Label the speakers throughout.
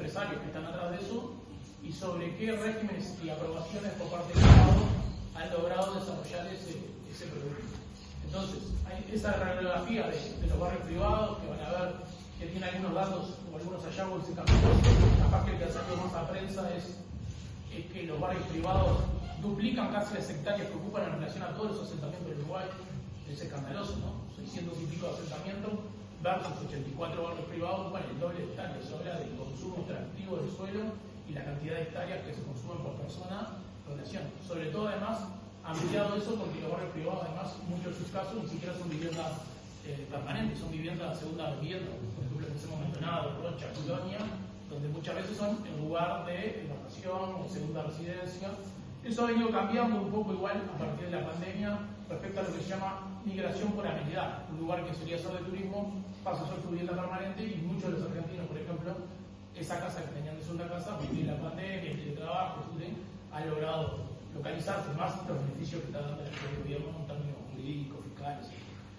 Speaker 1: empresarios que están atrás de eso y sobre qué regímenes y aprobaciones por parte del Estado han logrado desarrollar ese producto. Entonces, hay esa radiografía de los barrios privados que van a ver que tiene algunos datos o algunos hallazgos de camino. Capaz que el que ha salido más a prensa es que los barrios privados duplican casi las hectáreas que ocupan en relación a todos los asentamientos del Uruguay. Es escandaloso, ¿no? 600 y pico de asentamientos versus 84 barrios privados ocupan el doble de hectáreas. Eso habla del consumo extractivo del suelo y la cantidad de hectáreas que se consumen por persona en relación. Sobre todo, además, ampliado eso porque los barrios privados, además, muchos de sus casos ni siquiera son viviendas permanentes, son viviendas de segunda vivienda. Por ejemplo, en ese momento nada, Rocha, Colonia, donde muchas veces son en lugar de vacación o segunda residencia. Eso ha venido cambiando un poco igual a partir de la pandemia respecto a lo que se llama migración por amenidad. Un lugar que solía ser de turismo pasa a ser su vivienda permanente y muchos de los argentinos, por ejemplo, esa casa que tenían de segunda casa, porque la pandemia, el teletrabajo, ha logrado localizarse más los beneficios que está dando el gobierno en términos jurídicos, fiscales.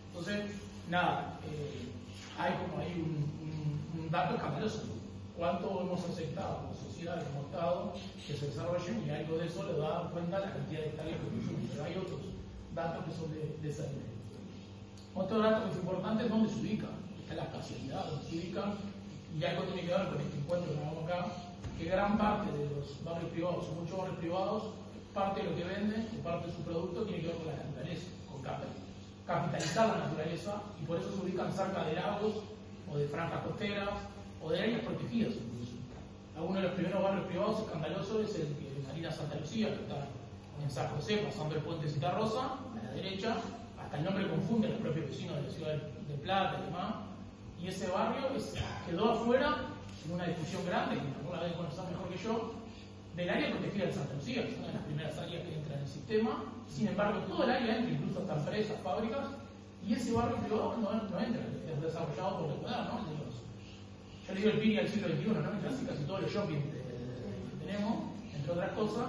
Speaker 1: Entonces, nada, hay como ahí un dato escandaloso. ¿Cuánto hemos aceptado como sociedad, como Estado, que se desarrollen? Y algo de eso le da cuenta la cantidad de hectáreas que consumimos. Pero hay otros datos que son de esa línea. Otro dato que es importante es dónde se ubica. Está la espacialidad, dónde se ubican. Y algo tiene que ver con este encuentro que hagamos acá, que gran parte de los barrios privados, o muchos barrios privados, parte de lo que venden, o parte de su producto, tiene que ver con la naturaleza, con capitalizar la naturaleza, y por eso se ubican cerca de lagos, o de franjas costeras, o de áreas protegidas incluso. Uno de los primeros barrios privados escandalosos es el de Marina Santa Lucía, que está en San José, pasando el puente Citarrosa, a la derecha, hasta el nombre confunde a los propios vecinos de la ciudad de Plata y demás, y ese barrio quedó afuera, en una discusión grande, que alguna vez conocer mejor que yo, del área protegida de Santa Lucía, que es una de las primeras áreas que entra en el sistema. Sin embargo, todo el área entra, incluso hasta empresas, fábricas, y ese barrio privado no entra, es desarrollado por la ciudad, ¿no? Yo le digo el PIRI al siglo XXI, ¿no? Casi todos los shopping que tenemos, entre otras cosas.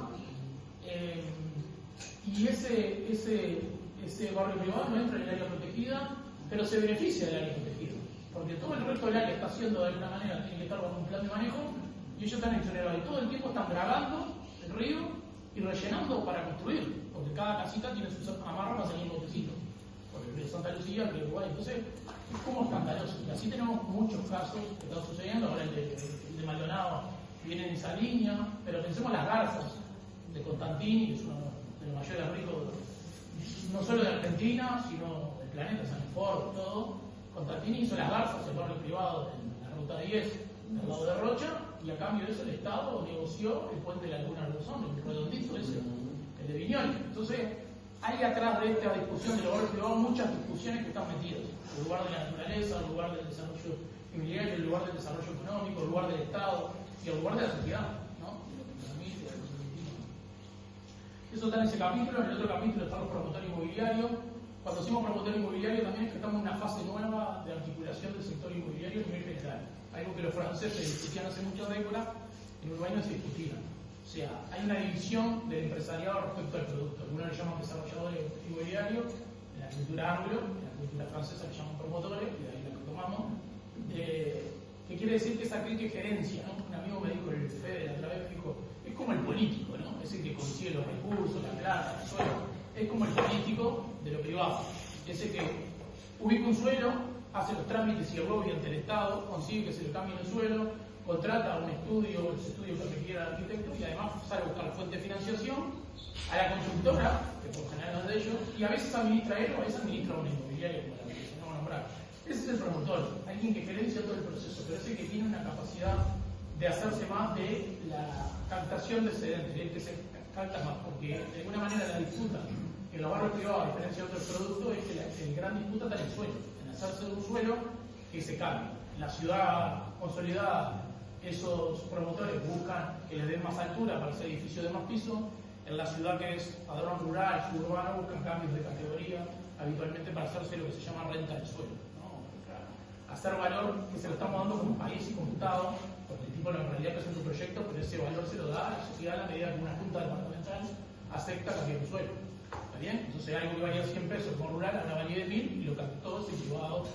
Speaker 1: Y ese barrio privado no entra en el área protegida, pero se beneficia del área protegida. Porque todo el resto del área está haciendo de alguna manera, tiene que estar bajo un plan de manejo, y ellos están exonerados. Y todo el tiempo están dragando el río y rellenando para construir, porque cada casita tiene sus amarras para salir en botecito. Porque el río Santa Lucía, el río Uruguay. Entonces, es como escandaloso. Y así tenemos muchos casos que están sucediendo. Ahora el de Maldonado viene en esa línea, pero pensemos las garzas de Constantini, que es uno de los mayores ricos, no solo de Argentina, sino del planeta, San Ford, todo. Constantini hizo las garzas, el barrio privado en la ruta 10, al lado de Rocha, y a cambio de eso el Estado negoció el puente de la Laguna Rosón, el redondito ese, el de Viñoles. Entonces, hay atrás de esta discusión de los barrios privados muchas discusiones que están metidas. El lugar de la naturaleza, el lugar del desarrollo inmobiliario, el lugar del desarrollo económico, el lugar del Estado y el lugar de la sociedad, ¿no? Eso está en ese capítulo. En el otro capítulo están los promotores inmobiliarios. Cuando decimos promotor inmobiliario también es que estamos en una fase nueva de articulación del sector inmobiliario a nivel general. Algo que los franceses discutían hace muchas décadas, en Uruguay no se discutía. O sea, hay una división del empresariado respecto al producto. Algunos le llaman desarrolladores inmobiliarios, en la cultura anglo, en la cultura francesa le llaman promotores, y de ahí la que tomamos. Que quiere decir que esa clique gerencia, ¿no? Un amigo me dijo, el Fede la otra vez, me dijo, es como el político, ¿no? Es el que consigue los recursos, la plata, el suelo. Es como el político de lo privado. Ese que ubica un suelo, hace los trámites y el lobby ante el Estado, consigue que se le cambie el suelo, contrata un estudio, el estudio que requiera el arquitecto, y además sale a buscar la fuente de financiación a la constructora, que por general no es de ellos, y a veces administra él o a veces administra una inmobiliaria, como la que se llama nombrar. Ese es el promotor, alguien que gerencia todo el proceso, pero ese que tiene una capacidad de hacerse más de la captación de excedentes, el que se capta más, porque de alguna manera la disputa en los barrios privados, a diferencia de otros productos, es que la gran disputa está en el suelo, en hacerse de un suelo que se cambie. En la ciudad consolidada, esos promotores buscan que les den más altura para ese edificio de más piso. En la ciudad que es padrón rural, suburbano, buscan cambios de categoría, habitualmente para hacerse lo que se llama renta del suelo, ¿no? Hacer valor que se lo estamos dando como país y como Estado, porque el tipo en realidad presenta un proyecto, pero ese valor se lo da a la sociedad a la medida que una junta departamental acepta cambiar un suelo. ¿Está bien? Entonces algo que valía 100 pesos como rural, ahora valía 10.000 y lo captó ese privado.